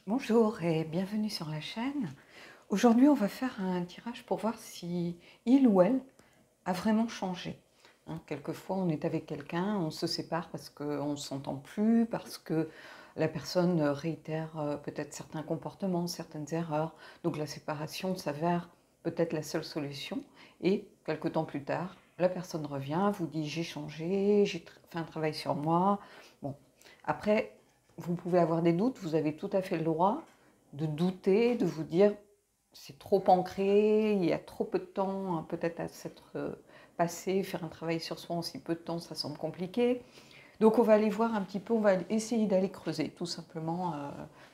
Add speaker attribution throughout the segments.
Speaker 1: Bonjour et bienvenue sur la chaîne. Aujourd'hui, on va faire un tirage pour voir si il ou elle a vraiment changé. Quelquefois, on est avec quelqu'un, on se sépare parce qu'on ne s'entend plus, parce que la personne réitère peut-être certains comportements, certaines erreurs. Donc la séparation s'avère peut-être la seule solution. Et quelque temps plus tard, la personne revient, vous dit j'ai changé, j'ai fait un travail sur moi. Bon, après, vous pouvez avoir des doutes, vous avez tout à fait le droit de douter, de vous dire c'est trop ancré, il y a trop peu de temps peut-être à s'être passé, faire un travail sur soi en si peu de temps, ça semble compliqué. Donc on va aller voir un petit peu, on va essayer d'aller creuser tout simplement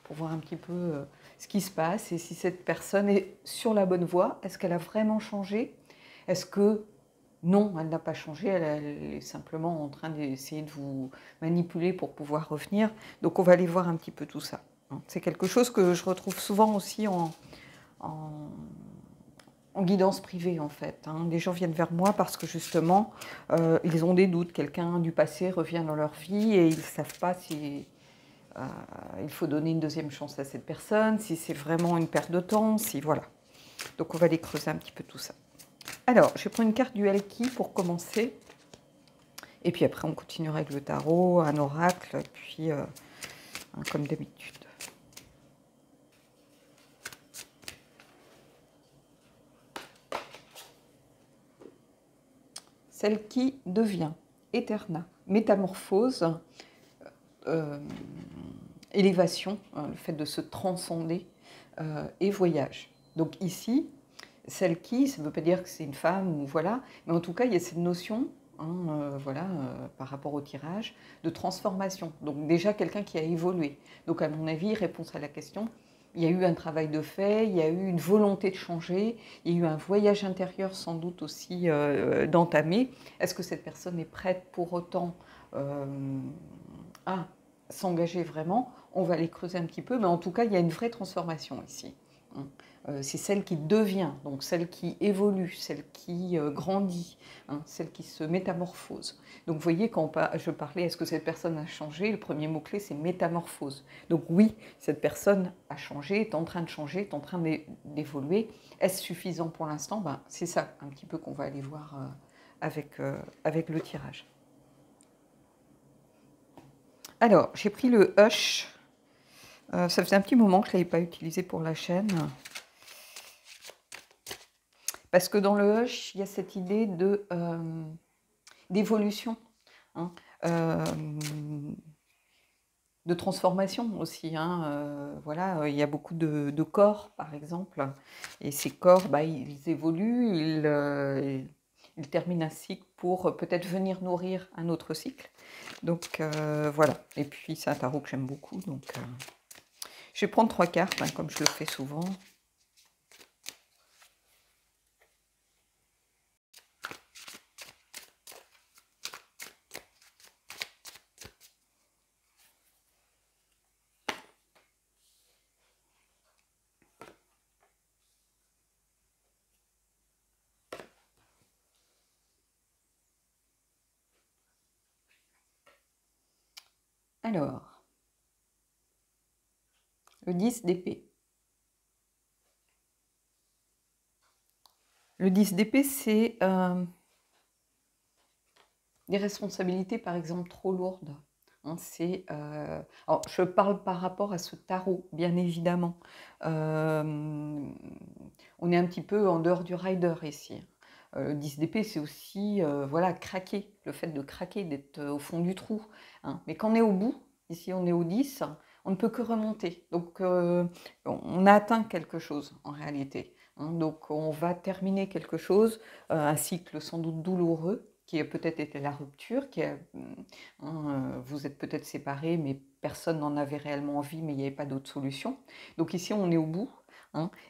Speaker 1: pour voir un petit peu ce qui se passe et si cette personne est sur la bonne voie. Est-ce qu'elle a vraiment changé? Est-ce que non, elle n'a pas changé, elle est simplement en train d'essayer de vous manipuler pour pouvoir revenir. Donc on va aller voir un petit peu tout ça. C'est quelque chose que je retrouve souvent aussi en, en guidance privée en fait. Les gens viennent vers moi parce que justement, ils ont des doutes. Quelqu'un du passé revient dans leur vie et ils ne savent pas si il faut donner une deuxième chance à cette personne, si c'est vraiment une perte de temps, si voilà. Donc on va aller creuser un petit peu tout ça. Alors, je vais prendre une carte du Elki pour commencer. Et puis après, on continuera avec le tarot, un oracle, puis comme d'habitude. Celle qui devient, Eterna, métamorphose, euh, élévation, le fait de se transcender, et voyage. Donc ici, celle qui, ça ne veut pas dire que c'est une femme, ou voilà, mais en tout cas, il y a cette notion, par rapport au tirage, de transformation. Donc déjà, quelqu'un qui a évolué. Donc à mon avis, réponse à la question, il y a eu un travail de fait, il y a eu une volonté de changer, il y a eu un voyage intérieur sans doute aussi d'entamer. Est-ce que cette personne est prête pour autant à s'engager vraiment? On va les creuser un petit peu, mais en tout cas, il y a une vraie transformation ici. C'est celle qui devient, donc celle qui évolue, celle qui grandit, celle qui se métamorphose. Donc vous voyez, quand je parlais, est-ce que cette personne a changé? Le premier mot-clé, c'est métamorphose. Donc oui, cette personne a changé, est en train de changer, est en train d'évoluer. Est-ce suffisant pour l'instant? C'est ça un petit peu qu'on va aller voir avec le tirage. Alors, j'ai pris le Hush. Ça faisait un petit moment que je ne l'avais pas utilisé pour la chaîne. Parce que dans le Hush, il y a cette idée d'évolution, hein, de transformation aussi. Voilà, il y a beaucoup de corps, par exemple. Et ces corps, ils évoluent, ils terminent un cycle pour peut-être venir nourrir un autre cycle. Donc voilà. Et puis c'est un tarot que j'aime beaucoup. Donc je vais prendre 3 cartes, comme je le fais souvent. Alors, le 10 d'épée. Le 10 d'épée, c'est des responsabilités, par exemple, trop lourdes. Alors, je parle par rapport à ce tarot, bien évidemment. On est un petit peu en dehors du rider ici. Le 10 d'épée, c'est aussi voilà, craquer, le fait de craquer, d'être au fond du trou. Mais quand on est au bout, ici on est au 10, on ne peut que remonter. Donc on a atteint quelque chose en réalité. Donc on va terminer quelque chose, un cycle sans doute douloureux, qui a peut-être été la rupture, vous êtes peut-être séparés, mais personne n'en avait réellement envie, mais il n'y avait pas d'autre solution. Donc ici, on est au bout,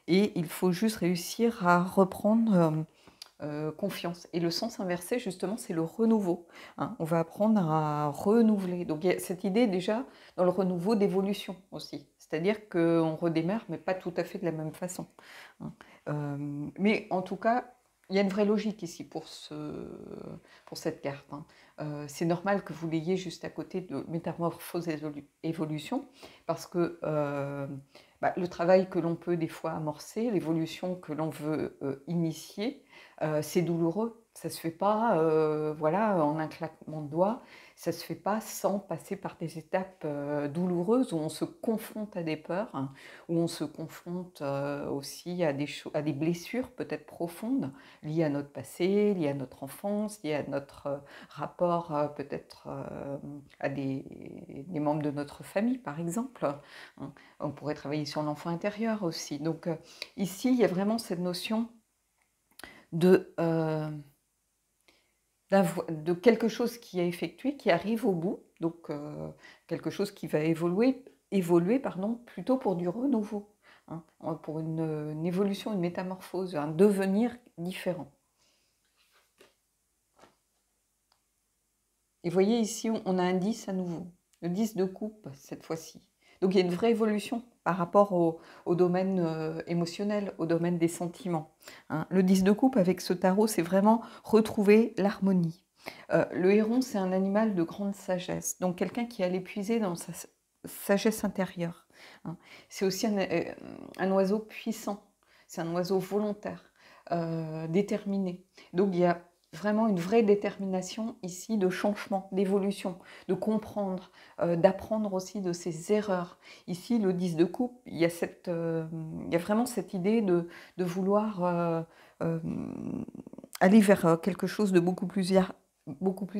Speaker 1: et il faut juste réussir à reprendre confiance. Et le sens inversé, justement, c'est le renouveau. On va apprendre à renouveler. Donc il y a cette idée déjà dans le renouveau d'évolution aussi. C'est-à-dire qu'on redémarre, mais pas tout à fait de la même façon. Mais en tout cas, il y a une vraie logique ici pour cette carte. C'est normal que vous l'ayez juste à côté de métamorphose et évolution, parce que le travail que l'on peut des fois amorcer, l'évolution que l'on veut initier, c'est douloureux. Ça ne se fait pas voilà, en un claquement de doigts, ça ne se fait pas sans passer par des étapes douloureuses où on se confronte à des peurs, hein, où on se confronte aussi à des blessures peut-être profondes liées à notre passé, liées à notre enfance, liées à notre rapport peut-être à des membres de notre famille, par exemple. Hein. On pourrait travailler sur l'enfant intérieur aussi. Donc ici, il y a vraiment cette notion de quelque chose qui est effectué, qui arrive au bout, donc quelque chose qui va évoluer pardon, plutôt pour du renouveau, hein, pour une évolution, une métamorphose, un devenir différent. Et vous voyez ici, on a un 10 à nouveau, le 10 de coupe cette fois-ci. Donc il y a une vraie évolution par rapport au domaine émotionnel, au domaine des sentiments. Hein. Le 10 de coupe avec ce tarot, c'est vraiment retrouver l'harmonie. Le héron, c'est un animal de grande sagesse, donc quelqu'un qui a l'épuisé dans sa sagesse intérieure. Hein. C'est aussi un oiseau puissant, c'est un oiseau volontaire, déterminé. Donc il y a vraiment une vraie détermination ici de changement, d'évolution, de comprendre, d'apprendre aussi de ses erreurs. Ici, le 10 de coupe, il y a vraiment cette idée de vouloir aller vers quelque chose de beaucoup plus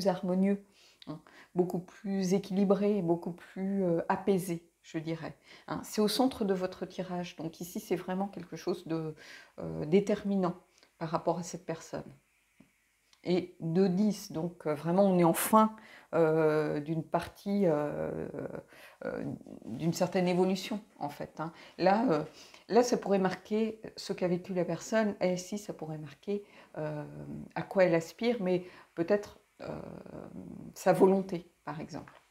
Speaker 1: harmonieux, hein, beaucoup plus équilibré, beaucoup plus apaisé, je dirais. Hein. C'est au centre de votre tirage, donc ici c'est vraiment quelque chose de déterminant par rapport à cette personne. Et 2-10, donc vraiment on est en fin d'une partie, d'une certaine évolution en fait. Hein. Là, ça pourrait marquer ce qu'a vécu la personne, et ici ça pourrait marquer à quoi elle aspire, mais peut-être sa volonté par exemple.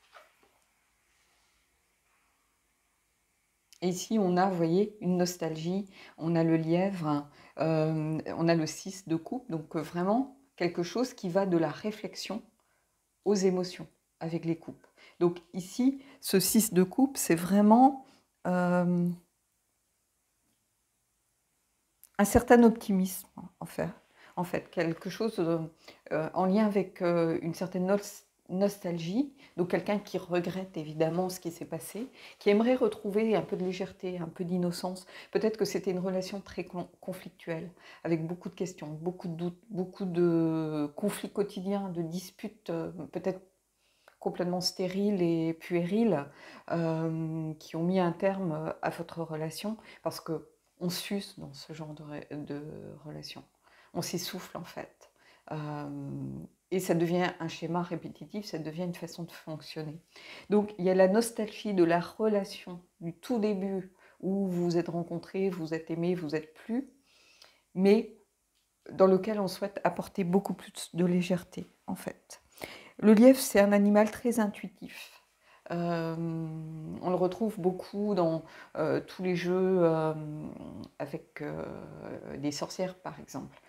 Speaker 1: Et ici on a, vous voyez, une nostalgie, on a le lièvre, on a le 6 de coupe, donc vraiment quelque chose qui va de la réflexion aux émotions avec les coupes. Donc ici, ce 6 de coupe, c'est vraiment un certain optimisme, en fait quelque chose en lien avec une certaine nostalgie, donc quelqu'un qui regrette évidemment ce qui s'est passé, qui aimerait retrouver un peu de légèreté, un peu d'innocence. Peut-être que c'était une relation très conflictuelle, avec beaucoup de questions, beaucoup de doutes, beaucoup de conflits quotidiens, de disputes peut-être complètement stériles et puériles qui ont mis un terme à votre relation parce qu'on s'use dans ce genre de relation. On s'essouffle en fait. Et ça devient un schéma répétitif, ça devient une façon de fonctionner. Donc il y a la nostalgie de la relation du tout début où vous vous êtes rencontrés, vous êtes aimés, vous êtes plus, mais dans lequel on souhaite apporter beaucoup plus de légèreté en fait. Le lièvre, c'est un animal très intuitif. On le retrouve beaucoup dans tous les jeux avec des sorcières, par exemple.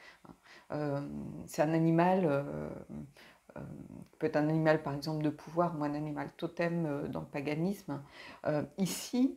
Speaker 1: C'est un animal, peut être un animal, par exemple, de pouvoir ou un animal totem dans le paganisme. Ici,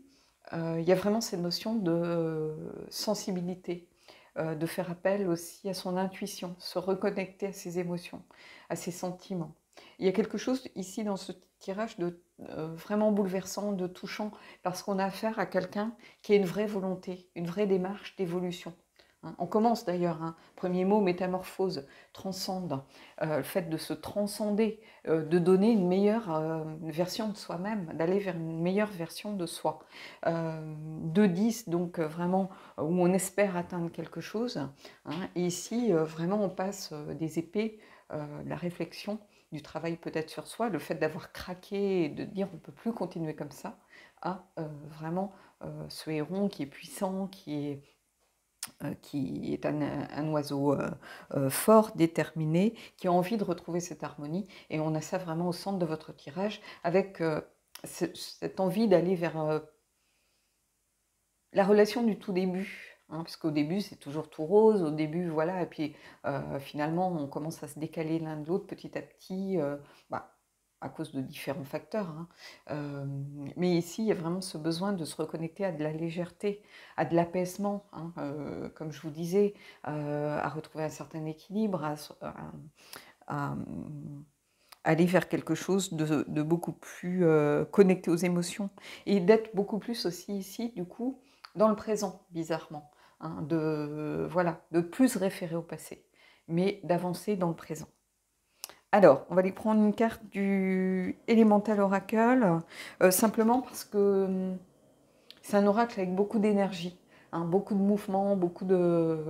Speaker 1: il y a vraiment cette notion de sensibilité, de faire appel aussi à son intuition, se reconnecter à ses émotions, à ses sentiments. Il y a quelque chose ici dans ce tirage de vraiment bouleversant, de touchant, parce qu'on a affaire à quelqu'un qui a une vraie volonté, une vraie démarche d'évolution. Hein. On commence d'ailleurs, hein, premier mot, métamorphose, transcende, le fait de se transcender, de donner une meilleure version de soi-même, d'aller vers une meilleure version de soi. 2-10, donc vraiment où on espère atteindre quelque chose. Hein, et ici, vraiment, on passe des épées, de la réflexion, du travail peut-être sur soi, le fait d'avoir craqué et de dire on ne peut plus continuer comme ça, à vraiment ce héron qui est puissant, qui est un oiseau fort, déterminé, qui a envie de retrouver cette harmonie. Et on a ça vraiment au centre de votre tirage, avec cette envie d'aller vers la relation du tout début, parce qu'au début, c'est toujours tout rose, au début, voilà, et puis finalement, on commence à se décaler l'un de l'autre petit à petit, bah, à cause de différents facteurs, hein. Mais ici, il y a vraiment ce besoin de se reconnecter à de la légèreté, à de l'apaisement, hein, comme je vous disais, à retrouver un certain équilibre, à, aller vers quelque chose de beaucoup plus connecté aux émotions et d'être beaucoup plus aussi ici, du coup, dans le présent, bizarrement, hein, voilà, de plus se référer au passé, mais d'avancer dans le présent. Alors, on va aller prendre une carte du Elemental Oracle, simplement parce que c'est un oracle avec beaucoup d'énergie, hein, beaucoup de mouvements,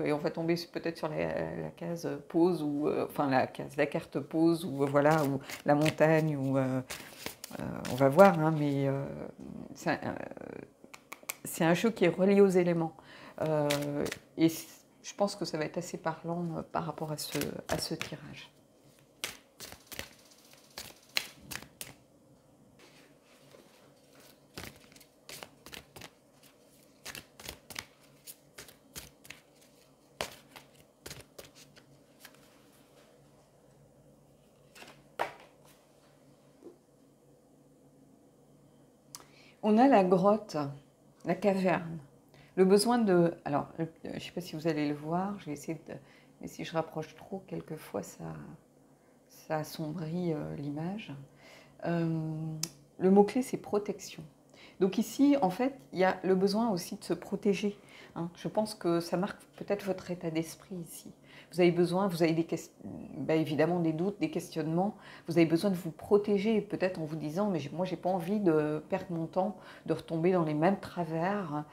Speaker 1: et on va tomber peut-être sur la case pause, ou enfin la carte pause, ou voilà, ou la montagne, ou on va voir, hein, mais c'est un jeu qui est relié aux éléments. Euh, et je pense que ça va être assez parlant par rapport à ce tirage. On a la grotte, la caverne, le besoin de... Alors, je ne sais pas si vous allez le voir, je vais essayer de... Mais si je rapproche trop, quelquefois, ça assombrit l'image. Le mot-clé, c'est protection. Donc ici, en fait, il y a le besoin aussi de se protéger, hein. Je pense que ça marque peut-être votre état d'esprit ici. Vous avez besoin, vous avez évidemment des doutes, des questionnements. Vous avez besoin de vous protéger, peut-être en vous disant, mais moi, j'ai pas envie de perdre mon temps, de retomber dans les mêmes travers.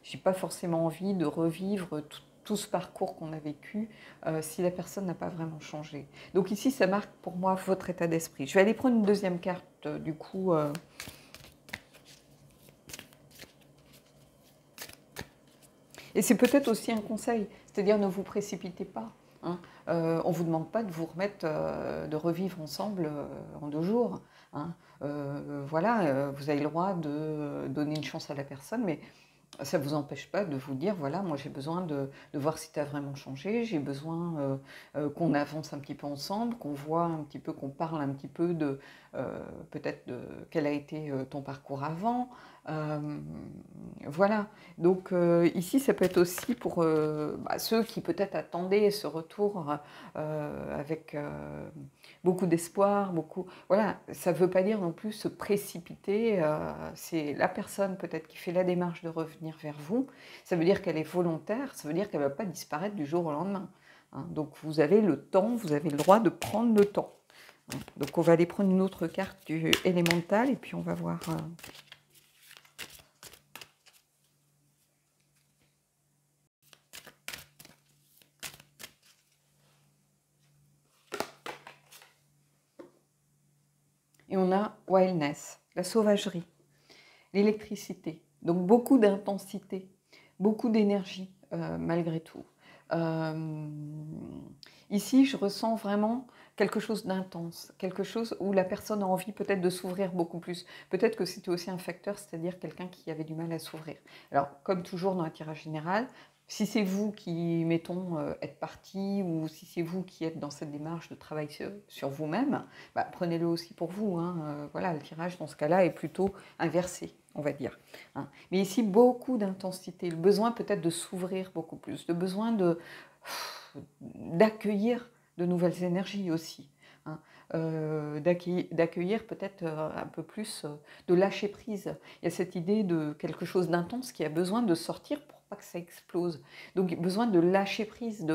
Speaker 1: J'ai pas forcément envie de revivre tout ce parcours qu'on a vécu si la personne n'a pas vraiment changé. Donc ici, ça marque pour moi votre état d'esprit. Je vais aller prendre une deuxième carte, du coup. Et c'est peut-être aussi un conseil, c'est-à-dire ne vous précipitez pas, hein. On ne vous demande pas de vous remettre, de revivre ensemble en 2 jours, hein. Voilà, vous avez le droit de donner une chance à la personne, mais ça ne vous empêche pas de vous dire, voilà, moi j'ai besoin de voir si tu as vraiment changé, j'ai besoin qu'on avance un petit peu ensemble, qu'on voit un petit peu, qu'on parle un petit peu de peut-être de quel a été ton parcours avant. Voilà, donc ici ça peut être aussi pour ceux qui peut-être attendaient ce retour avec beaucoup d'espoir, beaucoup... Voilà, ça ne veut pas dire non plus se précipiter, c'est la personne peut-être qui fait la démarche de revenir vers vous, ça veut dire qu'elle est volontaire, ça veut dire qu'elle ne va pas disparaître du jour au lendemain, hein. Donc vous avez le temps, vous avez le droit de prendre le temps. Donc on va aller prendre une autre carte du élémental et puis on va voir... Et on a wildness, la sauvagerie, l'électricité. Donc beaucoup d'intensité, beaucoup d'énergie malgré tout. Ici, je ressens vraiment quelque chose d'intense, quelque chose où la personne a envie peut-être de s'ouvrir beaucoup plus. Peut-être que c'était aussi un facteur, c'est-à-dire quelqu'un qui avait du mal à s'ouvrir. Alors, comme toujours dans un tirage général, si c'est vous qui, mettons, êtes parti, ou si c'est vous qui êtes dans cette démarche de travail sur vous-même, bah, prenez-le aussi pour vous, hein. Voilà, le tirage dans ce cas-là est plutôt inversé, on va dire, hein. Mais ici, beaucoup d'intensité, le besoin peut-être de s'ouvrir beaucoup plus, le besoin d'accueillir de nouvelles énergies aussi, hein. D'accueillir peut-être un peu plus, de lâcher prise. Il y a cette idée de quelque chose d'intense qui a besoin de sortir pour pas que ça explose. Donc besoin de lâcher prise,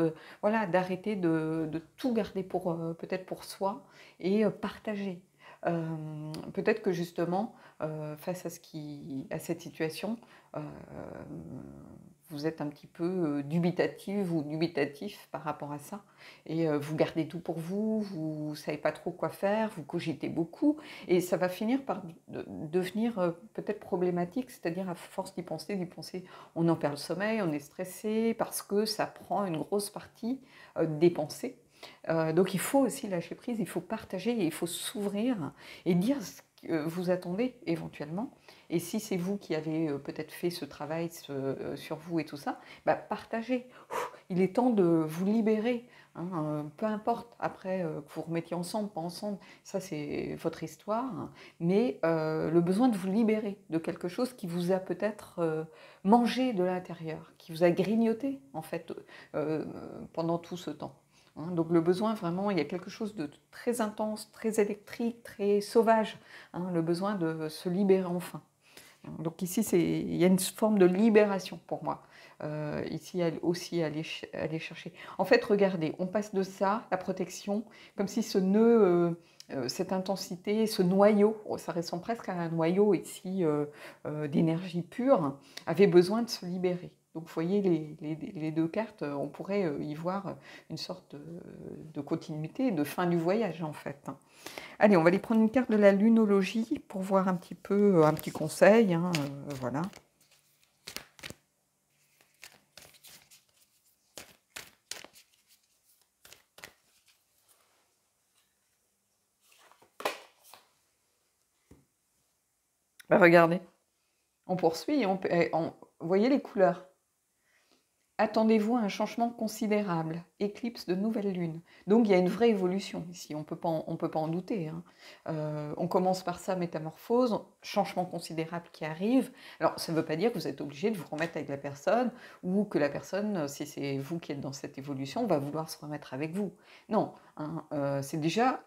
Speaker 1: voilà, d'arrêter de tout garder pour peut-être pour soi et partager. Peut-être que justement, face à cette situation, vous êtes un petit peu dubitative ou dubitatif par rapport à ça, et vous gardez tout pour vous, vous ne savez pas trop quoi faire, vous cogitez beaucoup, et ça va finir par devenir peut-être problématique, c'est-à-dire à force d'y penser, on en perd le sommeil, on est stressé, parce que ça prend une grosse partie des pensées. Donc il faut aussi lâcher prise, il faut partager, il faut s'ouvrir et dire vous attendez éventuellement. Et si c'est vous qui avez peut-être fait ce travail sur vous et tout ça, bah, partagez. Il est temps de vous libérer. Hein, peu importe après que vous remettiez ensemble, pas ensemble, ça c'est votre histoire, mais le besoin de vous libérer de quelque chose qui vous a peut-être mangé de l'intérieur, qui vous a grignoté en fait pendant tout ce temps. Hein, donc le besoin vraiment, il y a quelque chose de très intense, très électrique, très sauvage, hein, le besoin de se libérer enfin. Donc ici, il y a une forme de libération pour moi. Ici aussi, aller chercher. En fait, regardez, on passe de ça, la protection, comme si ce nœud, cette intensité, ce noyau, ça ressemble presque à un noyau ici d'énergie pure, avait besoin de se libérer. Donc vous voyez les deux cartes, on pourrait y voir une sorte de continuité, de fin du voyage en fait. Allez, on va aller prendre une carte de la lunologie pour voir un petit peu, un petit conseil, hein, voilà. Bah, regardez, on poursuit, vous voyez les couleurs. Attendez-vous à un changement considérable, éclipse de nouvelle lune. Donc il y a une vraie évolution ici, on peut pas en douter. Hein. On commence par ça, métamorphose, changement considérable qui arrive. Alors ça ne veut pas dire que vous êtes obligé de vous remettre avec la personne ou que la personne, si c'est vous qui êtes dans cette évolution, va vouloir se remettre avec vous. Non, hein, c'est déjà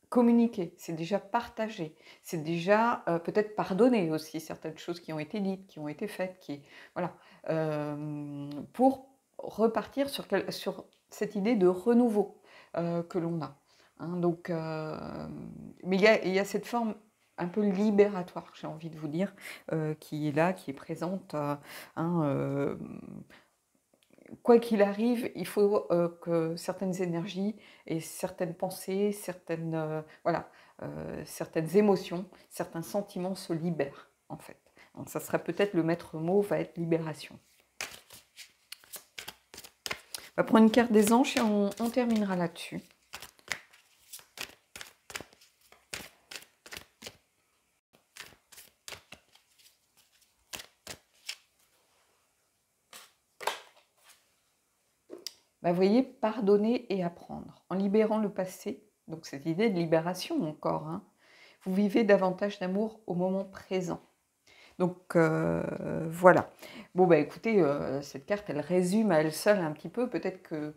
Speaker 1: communiquer, c'est déjà partager, c'est déjà peut-être pardonner aussi certaines choses qui ont été dites, qui ont été faites, voilà, pour repartir sur cette idée de renouveau que l'on a. Hein, donc, mais il y a cette forme un peu libératoire, j'ai envie de vous dire, qui est là, qui est présente. Hein, quoi qu'il arrive, il faut que certaines énergies et certaines pensées, voilà, certaines émotions, certains sentiments se libèrent, en fait. Donc, ça serait peut-être le maître mot, va être libération. On va prendre une carte des anges et on terminera là-dessus. Bah, vous voyez, pardonner et apprendre. En libérant le passé, donc cette idée de libération encore, hein, vous vivez davantage d'amour au moment présent. Donc voilà. Bon, bah écoutez, cette carte, elle résume à elle seule un petit peu. Peut-être que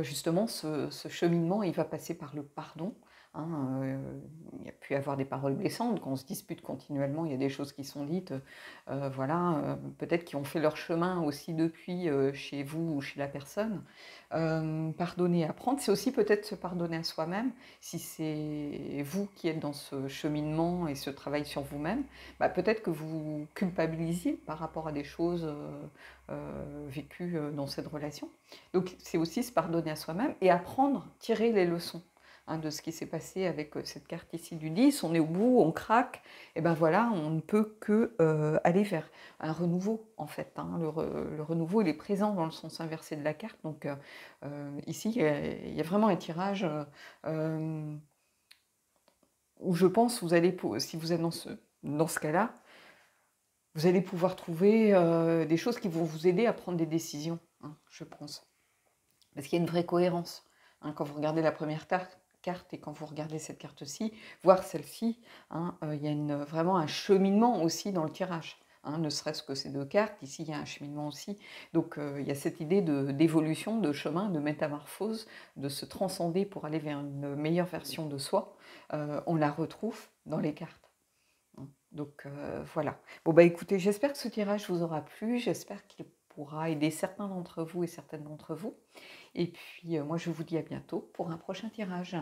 Speaker 1: justement, ce cheminement, il va passer par le pardon. Hein, il y a pu y avoir des paroles blessantes. Quand on se dispute continuellement, il y a des choses qui sont dites, voilà, peut-être qui ont fait leur chemin aussi depuis chez vous ou chez la personne. Pardonner, apprendre, c'est aussi peut-être se pardonner à soi-même. Si c'est vous qui êtes dans ce cheminement et ce travail sur vous-même, bah, peut-être que vous culpabilisiez par rapport à des choses vécues dans cette relation. Donc c'est aussi se pardonner à soi-même et apprendre, tirer les leçons hein, de ce qui s'est passé avec cette carte ici du 10. On est au bout, on craque, et ben voilà, on ne peut que aller vers un renouveau en fait. Hein. Le renouveau, il est présent dans le sens inversé de la carte. Donc ici, il y a vraiment un tirage où je pense, vous allez, si vous êtes dans ce cas-là, vous allez pouvoir trouver des choses qui vont vous aider à prendre des décisions, hein, je pense. Parce qu'il y a une vraie cohérence. Hein, quand vous regardez la première carte et quand vous regardez cette carte-ci, voire celle-ci, hein, il y a vraiment un cheminement aussi dans le tirage. Hein, ne serait-ce que ces deux cartes, ici il y a un cheminement aussi. Donc il y a cette idée d'évolution, de chemin, de métamorphose, de se transcender pour aller vers une meilleure version de soi. On la retrouve dans les cartes. Donc voilà. Bon bah écoutez, j'espère que ce tirage vous aura plu, j'espère qu'il pourra aider certains d'entre vous et certaines d'entre vous. Et puis moi je vous dis à bientôt pour un prochain tirage.